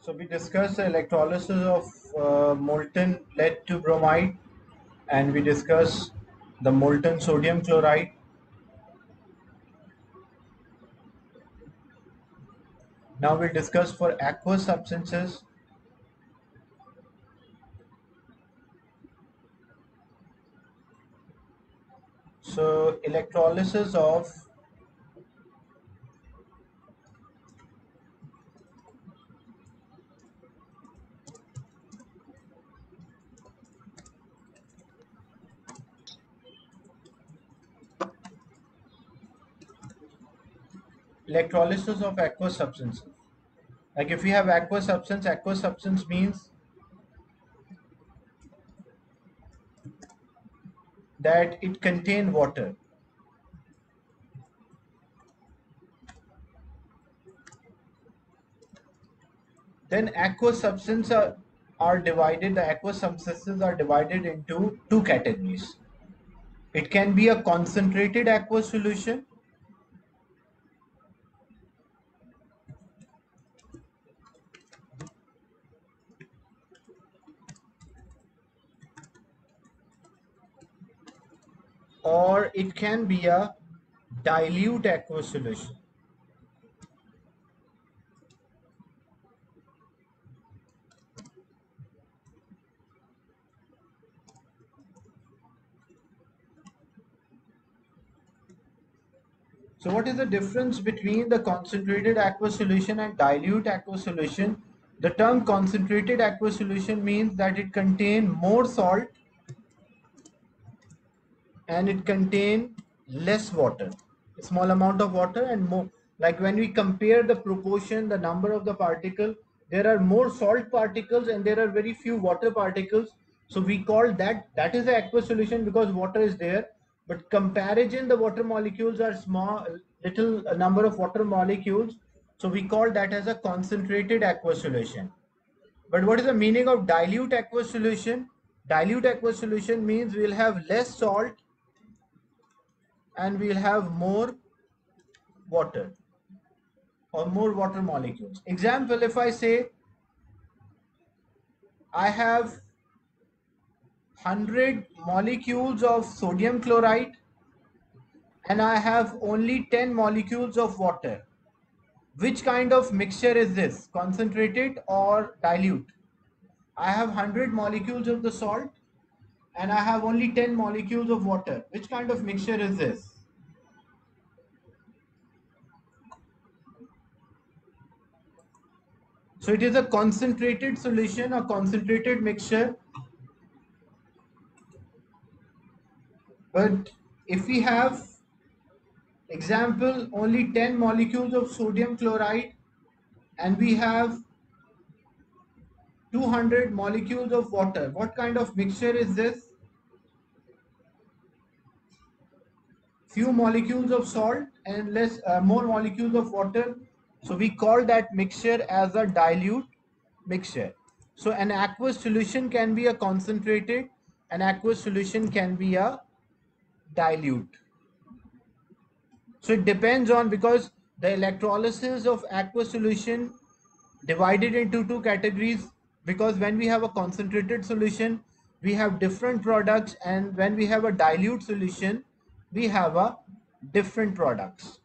So we discussed the electrolysis of molten lead to bromide, and we discussed the molten sodium chloride. Now we'll discuss for aqueous substances. So electrolysis of aqueous substances. Like if we have aqueous substance means that it contain water. Then aqueous substances are divided. The aqueous substances are divided into two categories. It can be a concentrated aqueous solution, or it can be a dilute aqueous solution. So what is the difference between the concentrated aqueous solution and dilute aqueous solution? The term concentrated aqueous solution means that it contains more salt and it contains less water, a small amount of water and more. Like when we compare the proportion, the number of the particle, there are more salt particles and there are very few water particles. So we call that is the aqueous solution because water is there. But comparison, the water molecules are small, little number of water molecules. So we call that as a concentrated aqueous solution. But what is the meaning of dilute aqueous solution? Dilute aqueous solution means we'll have less salt and we'll have more water or more water molecules. Example, if I say I have 100 molecules of sodium chloride and I have only 10 molecules of water. Which kind of mixture is this? Concentrated or dilute? I have 100 molecules of the salt and I have only 10 molecules of water. Which kind of mixture is this? So it is a concentrated solution, a concentrated mixture. But if we have, example, only 10 molecules of sodium chloride and we have 200 molecules of water, what kind of mixture is this? Few molecules of salt and more molecules of water. So we call that mixture as a dilute mixture. So an aqueous solution can be a concentrated, an aqueous solution can be a dilute. So it depends on, because the electrolysis of aqueous solution divided into two categories, because when we have a concentrated solution we have different products and when we have a dilute solution we have a different products.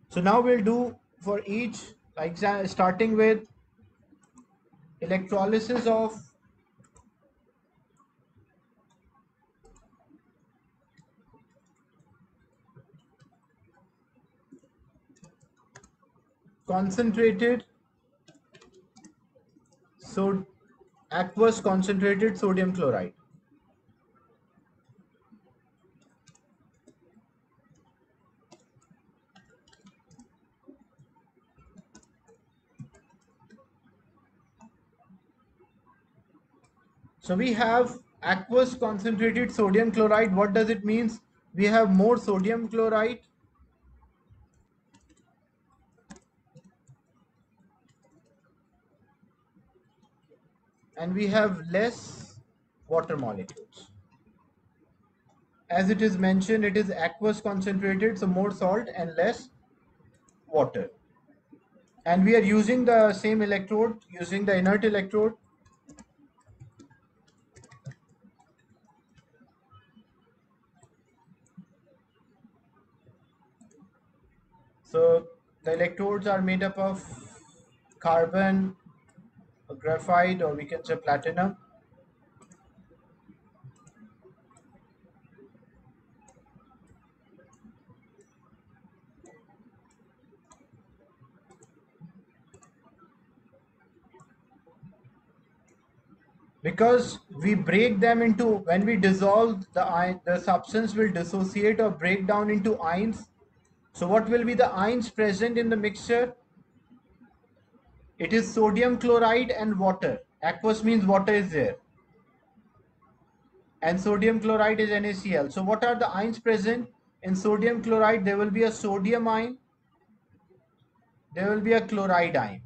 So now we'll do for each, starting with electrolysis of concentrated aqueous concentrated sodium chloride. So we have aqueous concentrated sodium chloride. What does it mean? We have more sodium chloride and we have less water molecules. As it is mentioned, it is aqueous concentrated, so more salt and less water. and we are using the same electrode, using the inert electrode. So the electrodes are made up of carbon, graphite, or we can say platinum. Because we break them into, when we dissolve the ion, the substance will dissociate or break down into ions. So what will be the ions present in the mixture? It is sodium chloride and water. Aqueous means water is there, and sodium chloride is NaCl. So what are the ions present in sodium chloride? There will be a sodium ion, there will be a chloride ion.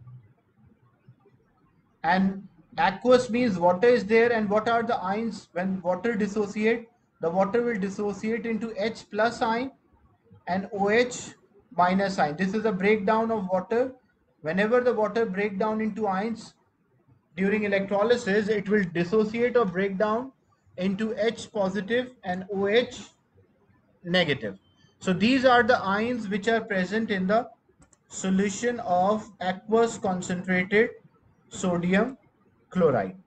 And aqueous means water is there, and what are the ions when water dissociate? The water will dissociate into H plus ion and OH minus ion. This is a breakdown of water. Whenever the water break down into ions during electrolysis, it will dissociate or break down into H positive and OH negative. So these are the ions which are present in the solution of aqueous concentrated sodium chloride.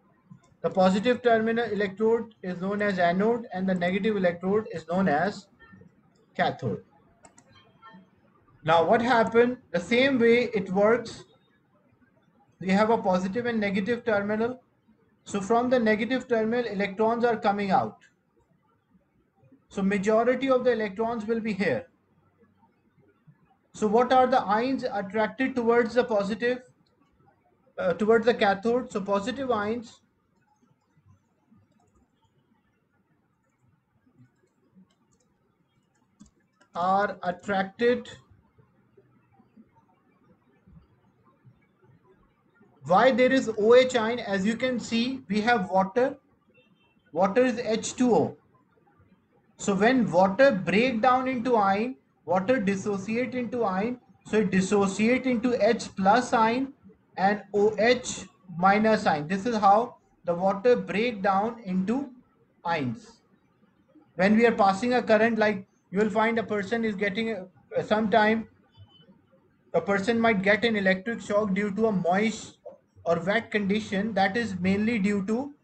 The positive terminal electrode is known as anode and the negative electrode is known as cathode. Now what happened? The same way it works, we have a positive and negative terminal. So from the negative terminal, electrons are coming out. So majority of the electrons will be here. So what are the ions attracted towards the positive, towards the cathode? So positive ions are attracted. Why there is OH ion? As you can see, we have water. Water is H2O. So when water break down into ion, water dissociate into ion. So it dissociate into H plus ion and OH minus ion. This is how the water break down into ions. When we are passing a current, like you will find a person is getting sometime a person might get an electric shock due to a moist or wet condition. That is mainly due to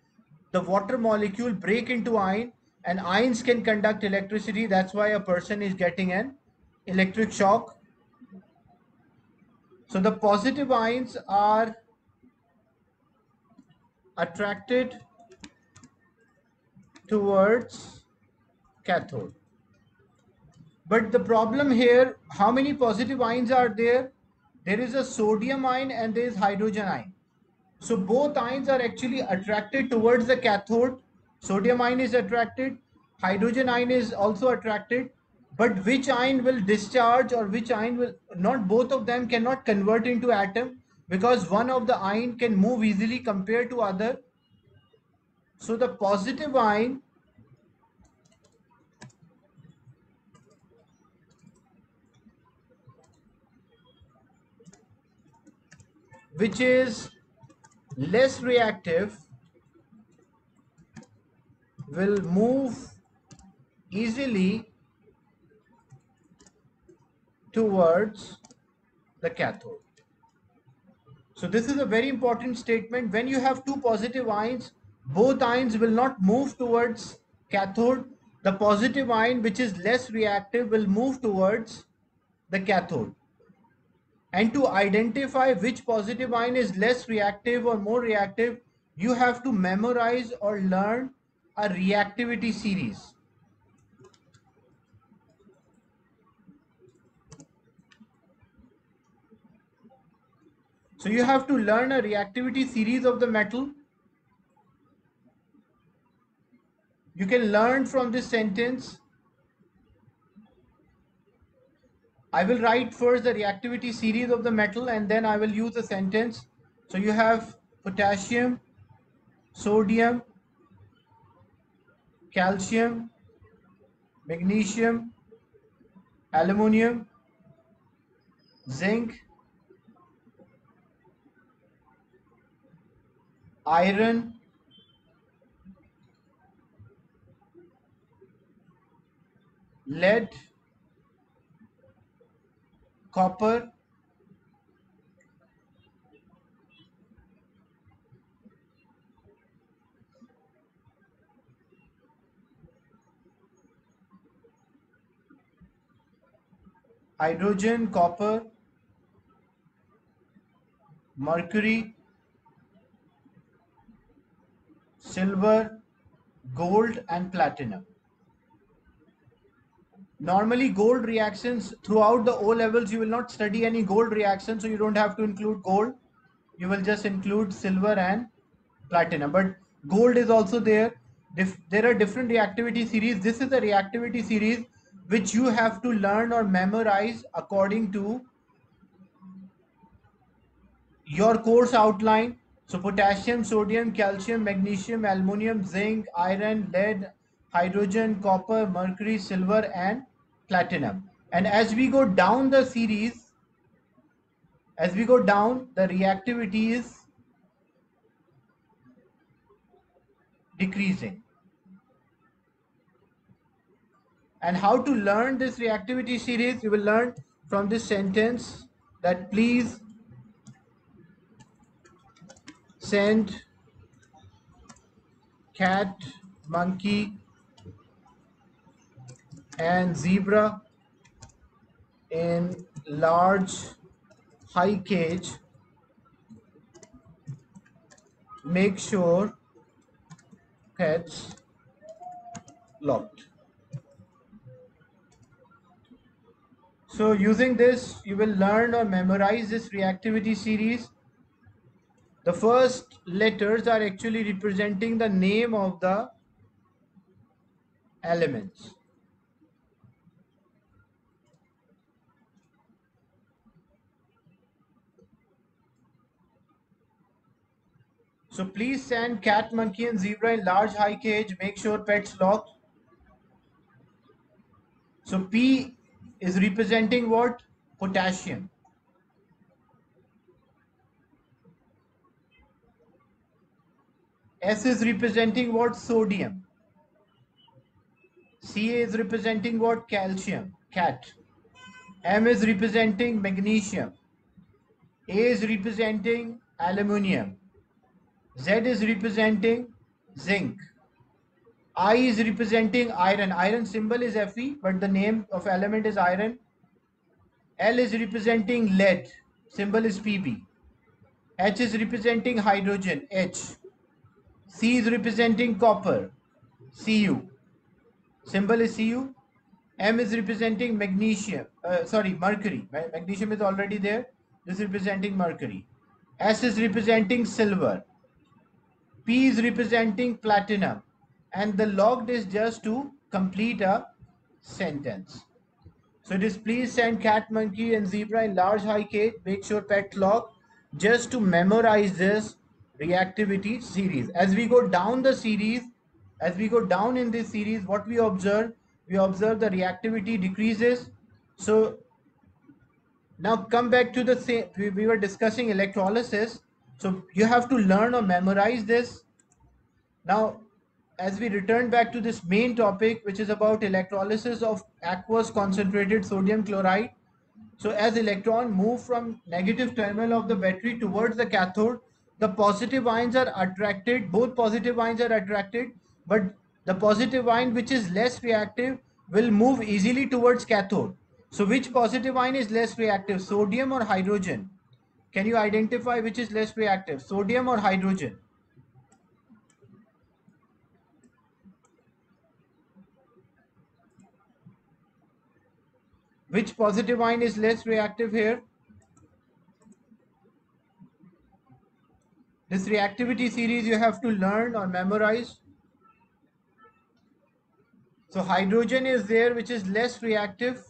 the water molecule break into ion, and ions can conduct electricity. That's why a person is getting an electric shock. So the positive ions are attracted towards cathode. But the problem here, how many positive ions are there? There is a sodium ion and there is hydrogen ion. So both ions are actually attracted towards the cathode. Sodium ion is attracted, hydrogen ion is also attracted, but which ion will discharge or which ion will not, both of them cannot convert into atom, because one of the ion can move easily compared to other. So the positive ion which is less reactive will move easily towards the cathode. So this is a very important statement. When you have two positive ions, both ions will not move towards cathode. The positive ion, which is less reactive, will move towards the cathode. And to identify which positive ion is less reactive or more reactive, you have to memorize or learn a reactivity series. So you have to learn a reactivity series of the metal. You can learn from this sentence. I will write first the reactivity series of the metal and then I will use the sentence. So you have potassium, sodium, calcium, magnesium, aluminum, zinc, iron, lead, copper, hydrogen, copper, mercury, silver, gold, and platinum. Normally, gold reactions throughout the O levels, you will not study any gold reaction, so you don't have to include gold. You will just include silver and platinum. But gold is also there. There are different reactivity series. This is a reactivity series which you have to learn or memorize according to your course outline. So potassium, sodium, calcium, magnesium, aluminum, zinc, iron, lead, hydrogen, copper, mercury, silver, and platinum. And as we go down the series, the reactivity is decreasing. And how to learn this reactivity series, you will learn from this sentence that please send cat, monkey, and zebra in large high cage. Make sure pets locked. So using this, you will learn or memorize this reactivity series. The first letters are actually representing the name of the elements. So please send cat, monkey, and zebra in large high cage. Make sure pets locked. So P is representing what? Potassium. S is representing what? Sodium. C is representing what? Calcium. Cat. M is representing magnesium. A is representing aluminium. Z is representing zinc. I is representing iron. Iron symbol is Fe, but the name of element is iron. L is representing lead. Symbol is Pb. H is representing hydrogen. H. C is representing copper. Cu. Symbol is Cu. M is representing magnesium. Mercury. Magnesium is already there. This is representing mercury. S is representing silver. P is representing platinum. And the logged is just to complete a sentence. So it is please send cat, monkey, and zebra in large high cage. Make sure pet lock just to memorize this reactivity series. As we go down the series, as we go down in this series, what we observe the reactivity decreases. So now come back to the same, we were discussing electrolysis. So you have to learn or memorize this. Now, as we return back to this main topic, which is about electrolysis of aqueous concentrated sodium chloride. So as electron move from negative terminal of the battery towards the cathode, the positive ions are attracted, both positive ions are attracted, but the positive ion which is less reactive will move easily towards cathode. So which positive ion is less reactive, sodium or hydrogen? Can you identify which is less reactive, sodium or hydrogen? Which positive ion is less reactive here? This reactivity series you have to learn or memorize. So hydrogen is there which is less reactive.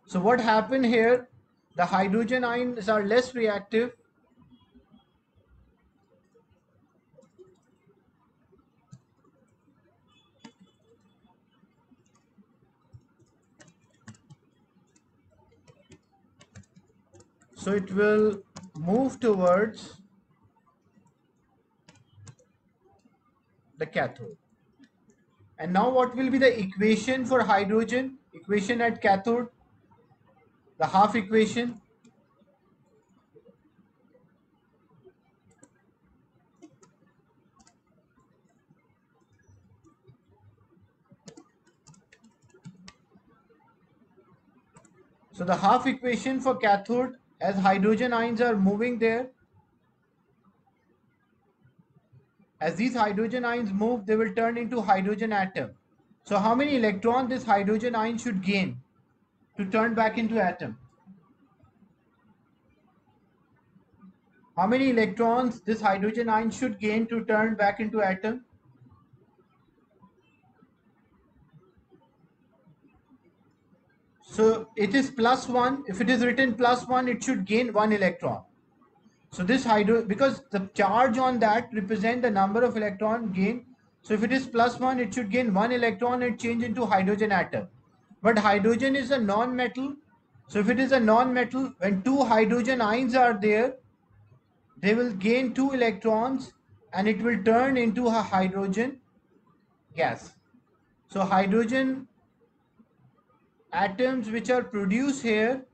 So what happened here? The hydrogen ions are less reactive. So it will move towards the cathode. And now what will be the equation for hydrogen? Equation at cathode, the half equation. So the half equation for cathode, as hydrogen ions are moving there, as these hydrogen ions move, they will turn into hydrogen atom. So how many electrons this hydrogen ion should gain to turn back into atom? How many electrons this hydrogen ion should gain to turn back into atom? So it is plus 1. If it is written plus 1, it should gain 1 electron. So this because the charge on that represent the number of electron gained. So if it is plus 1, it should gain 1 electron and change into hydrogen atom. But hydrogen is a non-metal. So if it is a non-metal, when two hydrogen ions are there, they will gain 2 electrons and it will turn into a hydrogen gas. So hydrogen atoms which are produced here,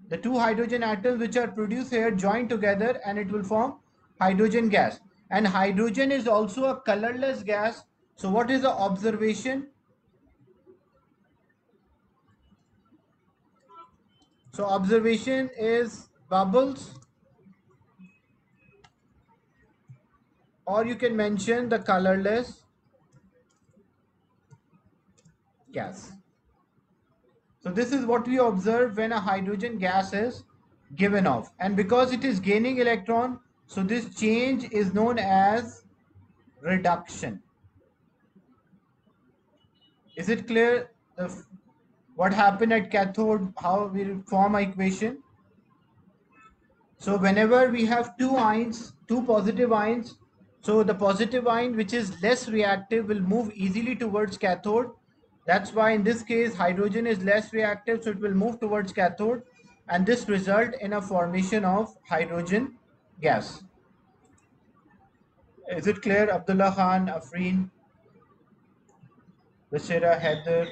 the two hydrogen atoms which are produced here join together and it will form hydrogen gas. And hydrogen is also a colorless gas. So what is the observation? So observation is bubbles, or you can mention the colorless gas. So this is what we observe when a hydrogen gas is given off. And because it is gaining electron, so this change is known as reduction. Is it clear what happened at cathode, how we form an equation? So whenever we have two ions, two positive ions, so the positive ion which is less reactive will move easily towards cathode. That's why in this case hydrogen is less reactive, so it will move towards cathode, and this result in a formation of hydrogen gas. Is it clear? Abdullah Khan, Afreen, Bashira, Heather.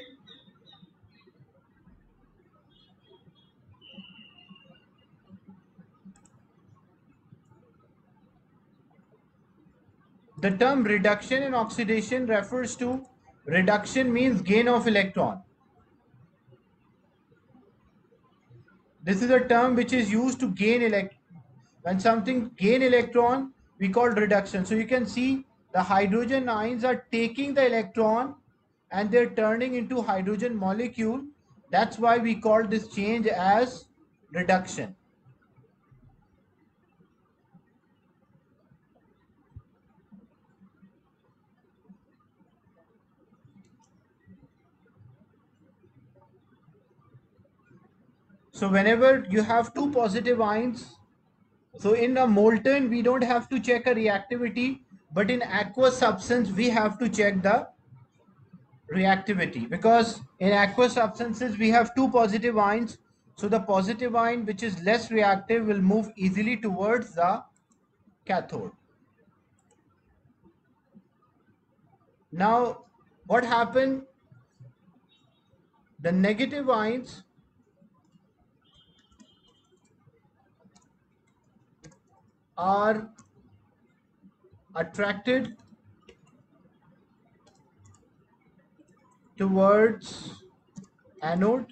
The term reduction and oxidation refers to reduction means gain of electron. This is a term which is used to gain when something gain electron, we call reduction. So you can see the hydrogen ions are taking the electron and they're turning into hydrogen molecule. That's why we call this change as reduction. So whenever you have two positive ions, so in a molten, we don't have to check a reactivity, but in aqueous substance, we have to check the reactivity, because in aqueous substances, we have two positive ions. So the positive ion, which is less reactive, will move easily towards the cathode. Now, what happened? The negative ions are attracted towards anode.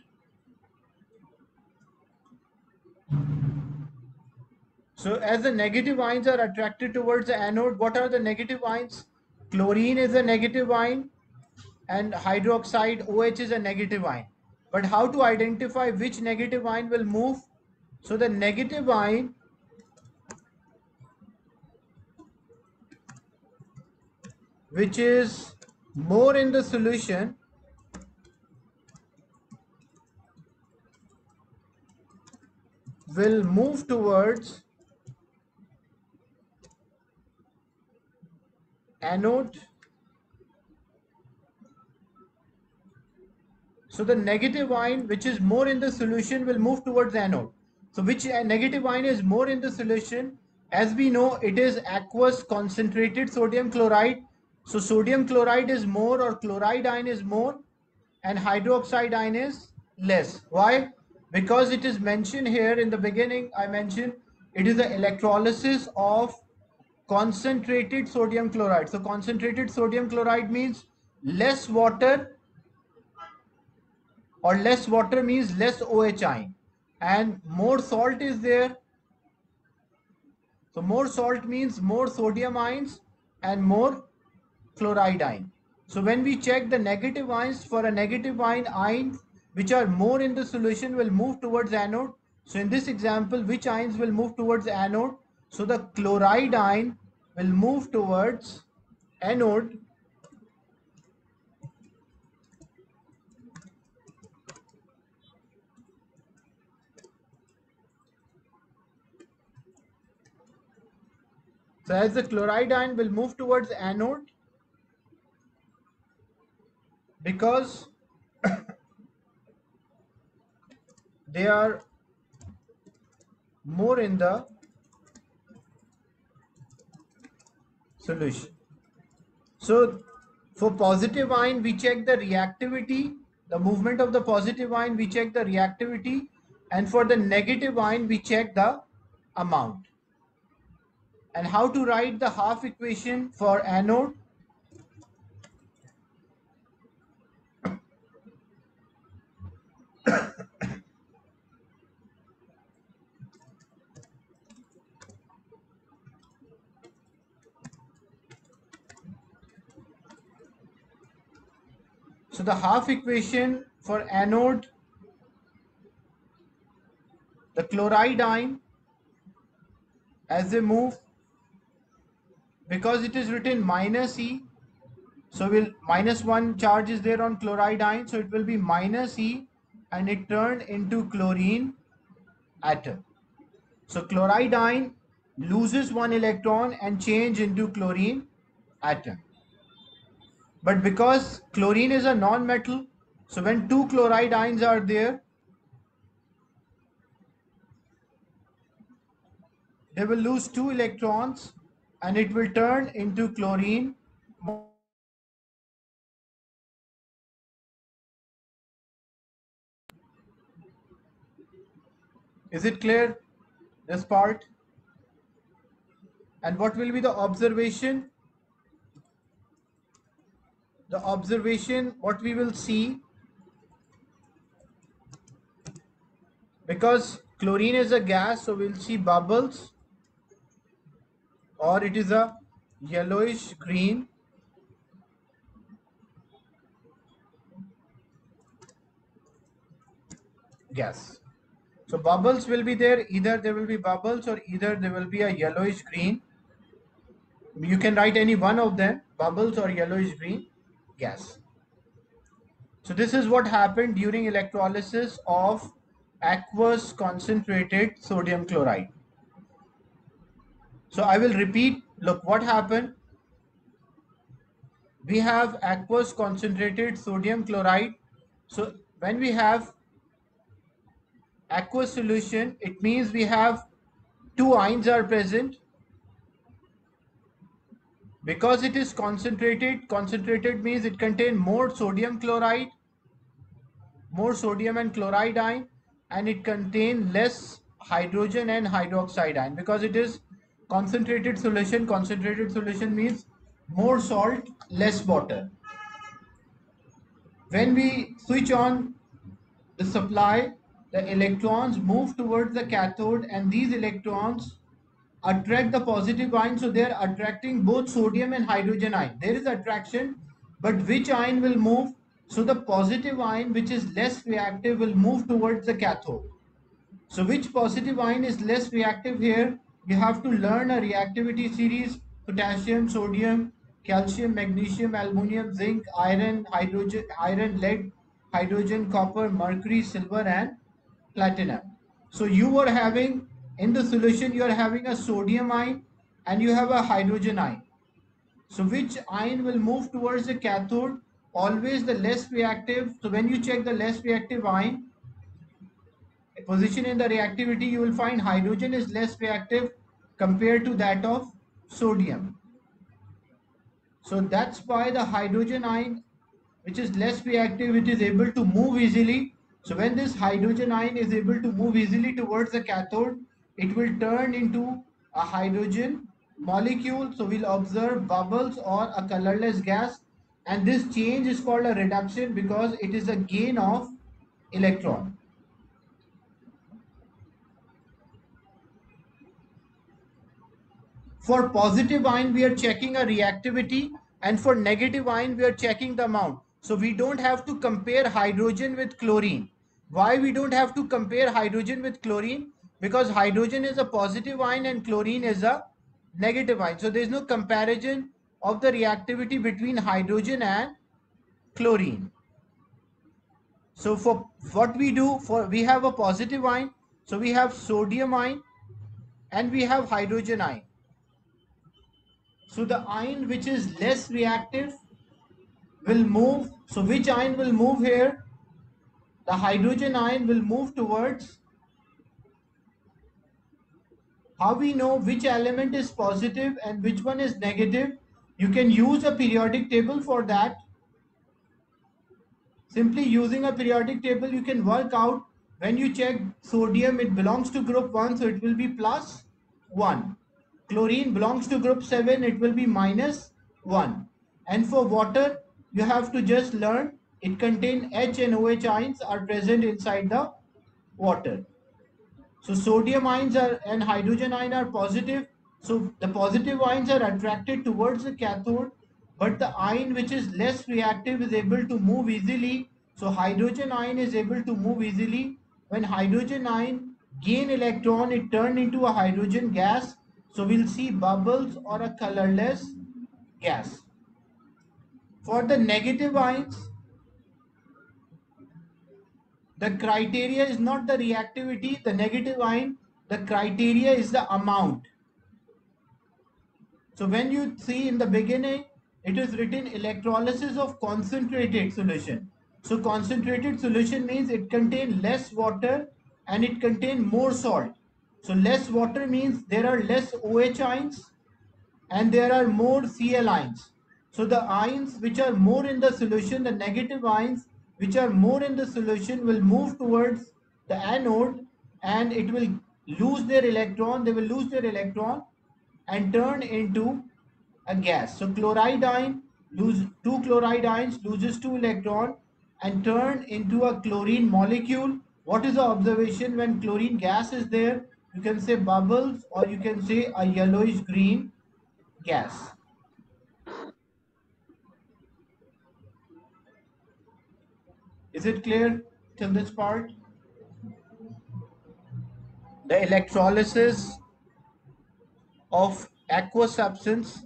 So as the negative ions are attracted towards the anode, what are the negative ions? Chlorine is a negative ion and hydroxide OH is a negative ion. But how to identify which negative ion will move? So the negative ion which is more in the solution will move towards anode. So the negative ion which is more in the solution will move towards anode. So which negative ion is more in the solution? As we know, it is aqueous concentrated sodium chloride. So sodium chloride is more, or chloride ion is more, and hydroxide ion is less. Why? Because it is mentioned here in the beginning, I mentioned it is the electrolysis of concentrated sodium chloride. So concentrated sodium chloride means less water, or less water means less OH ion, and more salt is there. So more salt means more sodium ions and more chloride ion. So when we check the negative ions, for a negative ions which are more in the solution will move towards anode. So in this example, which ions will move towards anode? So the chloride ion will move towards anode. So as the chloride ion will move towards anode, because they are more in the solution. So for positive ion, we check the reactivity, the movement of the positive ion, we check the reactivity, and for the negative ion, we check the amount. And how to write the half equation for anode? So the half equation for anode, the chloride ion, as they move, because it is written minus E, so we'll minus 1 charge is there on chloride ion, so it will be minus E, and it turned into chlorine atom. So chloride ion loses 1 electron and change into chlorine atom. But because chlorine is a non-metal, so when two chloride ions are there, they will lose 2 electrons and it will turn into chlorine. Is it clear, this part? And what will be the observation? The observation, what we will see, because chlorine is a gas, so we'll see bubbles, or it is a yellowish green gas. So bubbles will be there, either there will be bubbles or either there will be a yellowish green. You can write any one of them, bubbles or yellowish green gas. So this is what happened during electrolysis of aqueous concentrated sodium chloride. So I will repeat, look what happened. We have aqueous concentrated sodium chloride. So when we have aqueous solution, it means we have two ions are present. Because it is concentrated means it contains more sodium chloride, more sodium and chloride ion, and it contains less hydrogen and hydroxide ion. Because it is concentrated solution means more salt, less water. When we switch on the supply, the electrons move towards the cathode, and these electrons attract the positive ion, so they are attracting both sodium and hydrogen ion. There is attraction, but which ion will move? So the positive ion, which is less reactive, will move towards the cathode. So which positive ion is less reactive here? You have to learn a reactivity series: potassium, sodium, calcium, magnesium, aluminum, zinc, iron, hydrogen, iron, lead, hydrogen, copper, mercury, silver, and platinum. So you are having in the solution, you are having a sodium ion and you have a hydrogen ion. So which ion will move towards the cathode? Always the less reactive. So when you check the less reactive ion position in the reactivity, you will find hydrogen is less reactive compared to that of sodium. So that's why the hydrogen ion, which is less reactive, it is able to move easily. So when this hydrogen ion is able to move easily towards the cathode, it will turn into a hydrogen molecule. So we'll observe bubbles or a colorless gas. And this change is called a reduction because it is a gain of electron. For positive ion, we are checking a reactivity, and for negative ion, we are checking the amount. So we don't have to compare hydrogen with chlorine. Why we don't have to compare hydrogen with chlorine? Because hydrogen is a positive ion and chlorine is a negative ion. So there is no comparison of the reactivity between hydrogen and chlorine. So for what we do, we have a positive ion, so we have sodium ion and we have hydrogen ion. So the ion which is less reactive will move. So which ion will move here? The hydrogen ion will move towards. How we know which element is positive and which one is negative? You can use a periodic table for that. Simply using a periodic table, you can work out. When you check sodium, it belongs to group 1, so it will be plus 1. Chlorine belongs to group 7, it will be minus 1. And for water, you have to just learn it contains H and OH ions are present inside the water. So sodium ions are and hydrogen ion are positive. So the positive ions are attracted towards the cathode, but the ion which is less reactive is able to move easily. So hydrogen ion is able to move easily. When hydrogen ion gain electron, it turn into a hydrogen gas. So we'll see bubbles or a colorless gas. For the negative ions, the criteria is not the reactivity, the negative ion, the criteria is the amount. So when you see in the beginning, it is written electrolysis of concentrated solution. So concentrated solution means it contains less water and it contains more salt. So less water means there are less OH ions and there are more Cl ions. So the ions which are more in the solution, the negative ions which are more in the solution will move towards the anode and it will lose their electron. They will lose their electron and turn into a gas. So chloride ion lose two chloride ions loses two electron and turn into a chlorine molecule. What is the observation when chlorine gas is there? You can say bubbles or you can say a yellowish green gas. Is it clear till this part? The electrolysis of aqueous substance.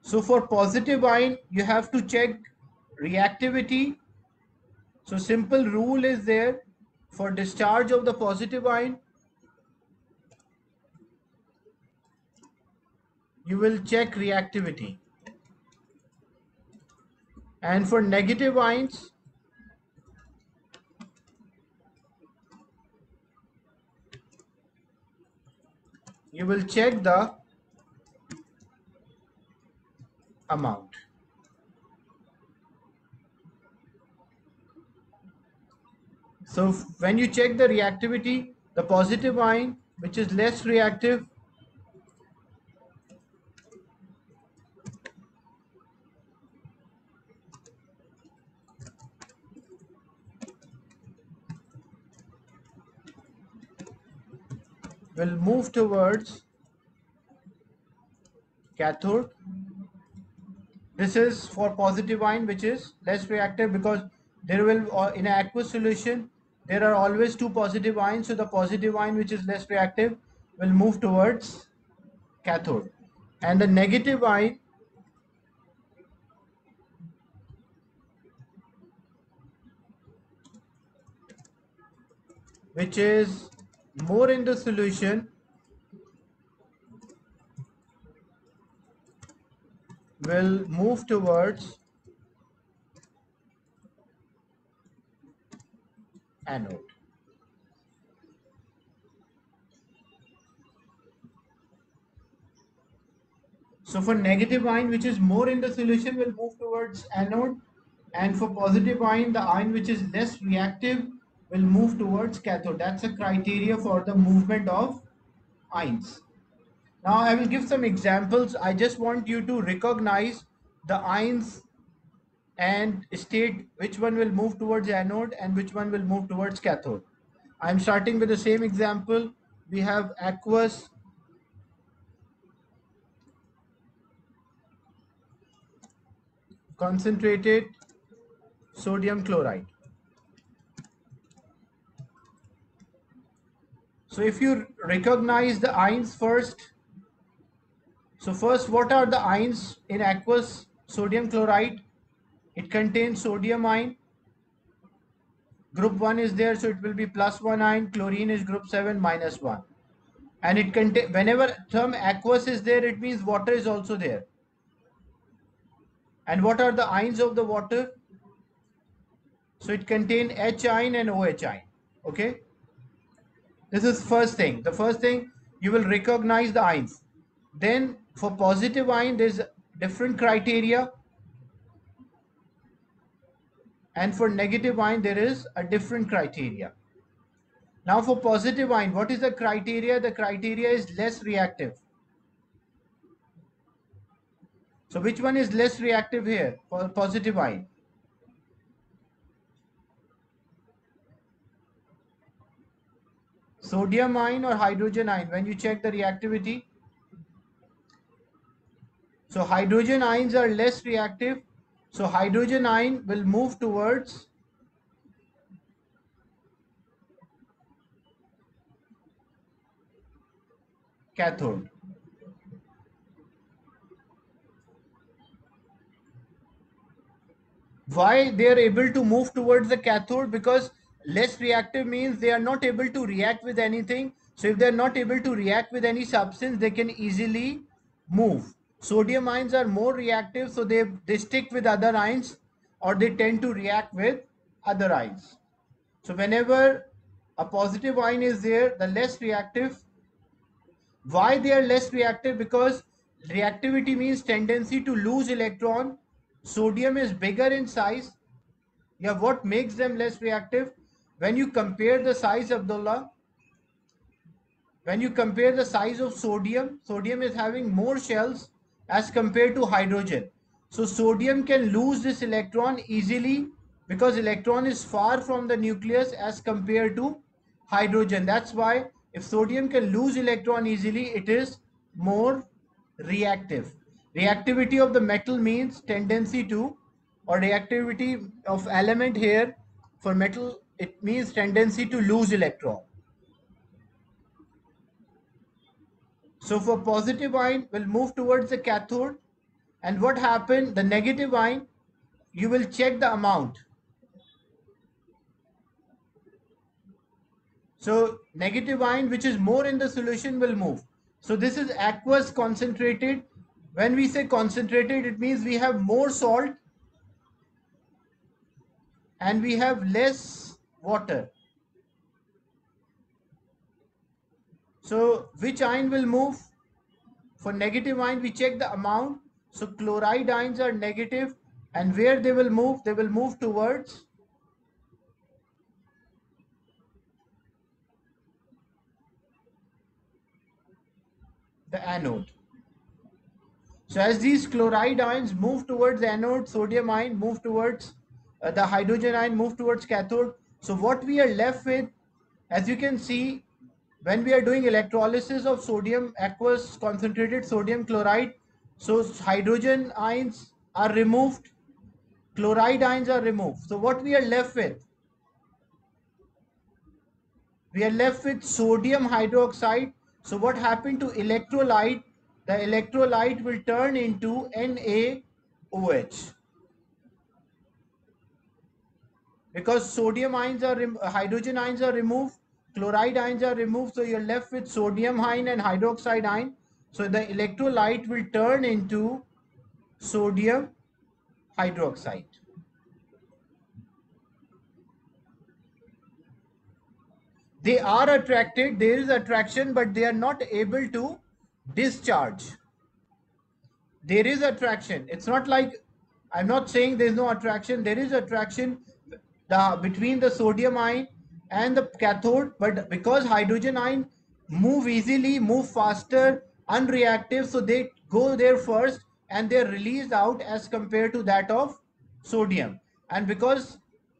So for positive ion, you have to check reactivity. So simple rule is there for discharge of the positive ion. You will check reactivity. And for negative ions, you will check the amount. So when you check the reactivity, the positive ion, which is less reactive, will move towards cathode. This is for positive ion which is less reactive because there will in an aqueous solution there are always two positive ions, so the positive ion which is less reactive will move towards cathode and the negative ion which is more in the solution will move towards anode. So for negative ion, which is more in the solution, will move towards anode, and for positive ion, the ion which is less reactive will move towards cathode. That's a criteria for the movement of ions. Now I will give some examples. I just want you to recognize the ions and state which one will move towards anode and which one will move towards cathode. I'm starting with the same example. We have aqueous, concentrated sodium chloride. So if you recognize the ions first, so first, what are the ions in aqueous sodium chloride? It contains sodium ion. Group 1 is there, so it will be +1 ion. Chlorine is group 7, -1. And it contains, whenever term aqueous is there, it means water is also there. And what are the ions of the water? So it contains H ion and OH ion. Okay. This is first thing. The first thing, you will recognize the ions. Then for positive ion, there's different criteria. And for negative ion, there is a different criteria. Now for positive ion, what is the criteria? The criteria is less reactive. So which one is less reactive here for positive ion? Sodium ion or hydrogen ion? When you check the reactivity, so hydrogen ions are less reactive. So hydrogen ion will move towards cathode. Why they are able to move towards the cathode? Because less reactive means they are not able to react with anything. So if they are not able to react with any substance, they can easily move. Sodium ions are more reactive, so they stick with other ions, or they tend to react with other ions. So whenever a positive ion is there, the less reactive. Why they are less reactive? Because reactivity means tendency to lose electron. Sodium is bigger in size. Yeah, what makes them less reactive? When you compare the size, Abdullah, when you compare the size of sodium, sodium is having more shells as compared to hydrogen. So sodium can lose this electron easily because electron is far from the nucleus as compared to hydrogen. That's why if sodium can lose electron easily, it is more reactive. Reactivity of the metal means tendency to, or reactivity of element here for metal, it means tendency to lose electron. So for positive ion will move towards the cathode, and what happened, the negative ion, you will check the amount. So negative ion which is more in the solution will move. So this is aqueous concentrated. When we say concentrated, it means we have more salt and we have less water. So which ion will move? For negative ion, we check the amount. So chloride ions are negative, and where they will move? They will move towards the anode. So as these chloride ions move towards the anode, sodium ion move towards the hydrogen ion move towards cathode. So what we are left with, as you can see, when we are doing electrolysis of sodium, aqueous concentrated sodium chloride, so hydrogen ions are removed, chloride ions are removed. So what we are left with? We are left with sodium hydroxide. So what happened to electrolyte? The electrolyte will turn into NaOH. Because sodium ions are hydrogen ions are removed, chloride ions are removed, so you're left with sodium ion and hydroxide ion. So the electrolyte will turn into sodium hydroxide. They are attracted, there is attraction, but they are not able to discharge. there is attraction. It's not like, I'm not saying there's no attraction. There is attraction between the sodium ion and the cathode, but because hydrogen ion move easily, move faster, unreactive, so they go there first and they're released out as compared to that of sodium. And because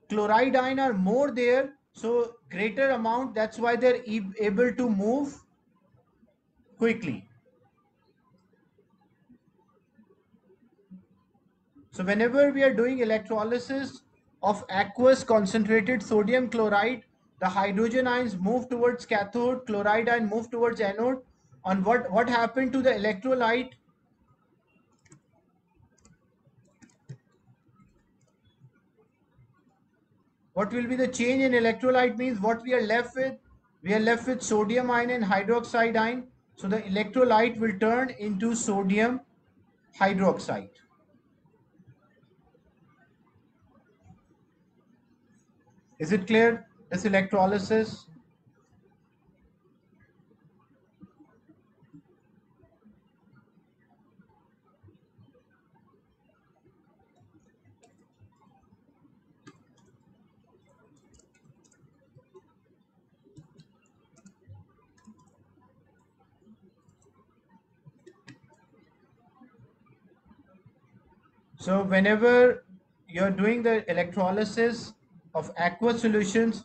chloride ion are more there, so greater amount, that's why they're able to move quickly. So whenever we are doing electrolysis of aqueous concentrated sodium chloride, the hydrogen ions move towards cathode, chloride ion move towards anode. On what happened to the electrolyte? What will be the change in electrolyte means what we are left with? We are left with sodium ion and hydroxide ion. So the electrolyte will turn into sodium hydroxide. Is it clear? This electrolysis. So whenever you're doing the electrolysis of aqueous solutions,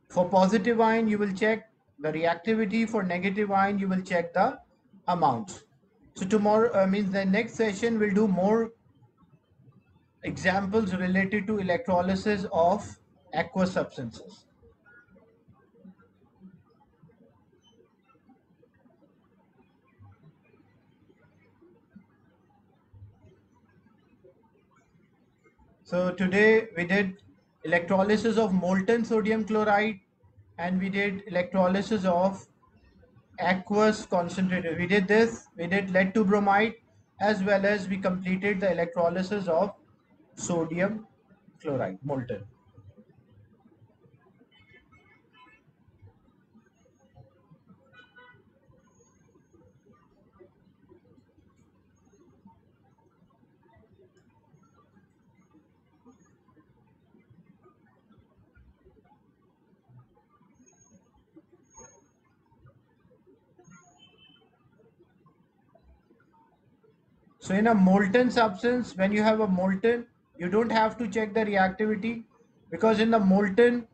for positive ion, you will check the reactivity. For negative ion, you will check the amount. So tomorrow means the next session will do more examples related to electrolysis of aqueous substances. So today we did electrolysis of molten sodium chloride and we did electrolysis of aqueous concentrated. We did this, we did lead to bromide, as well as we completed the electrolysis of sodium chloride, molten. So in a molten substance, when you have a molten, you don't have to check the reactivity, because in the molten,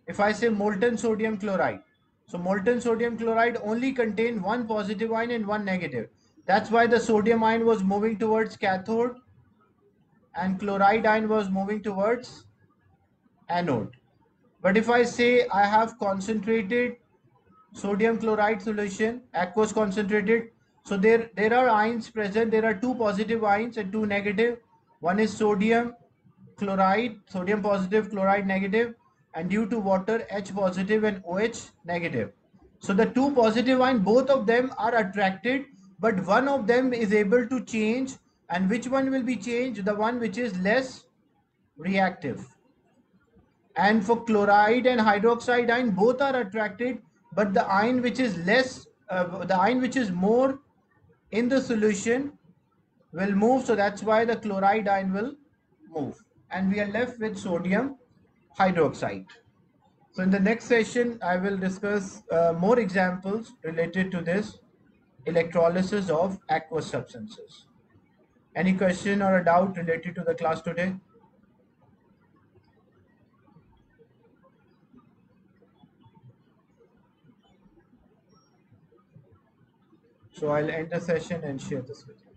if I say molten sodium chloride, so molten sodium chloride only contain one positive ion and one negative. That's why the sodium ion was moving towards cathode and chloride ion was moving towards anode. But if I say I have concentrated sodium chloride solution, aqueous concentrated, so there are ions present. There are two positive ions and two negative. One is sodium chloride, sodium positive, chloride negative, and due to water, H positive and OH negative. So the two positive ions, both of them are attracted, but one of them is able to change. And which one will be changed? The one which is less reactive. And for chloride and hydroxide ion, both are attracted, but the ion which is less, the ion which is more in the solution will move. So that's why the chloride ion will move. And we are left with sodium hydroxide. So in the next session, I will discuss more examples related to this electrolysis of aqueous substances. Any question or a doubt related to the class today? So I'll end the session and share this with you.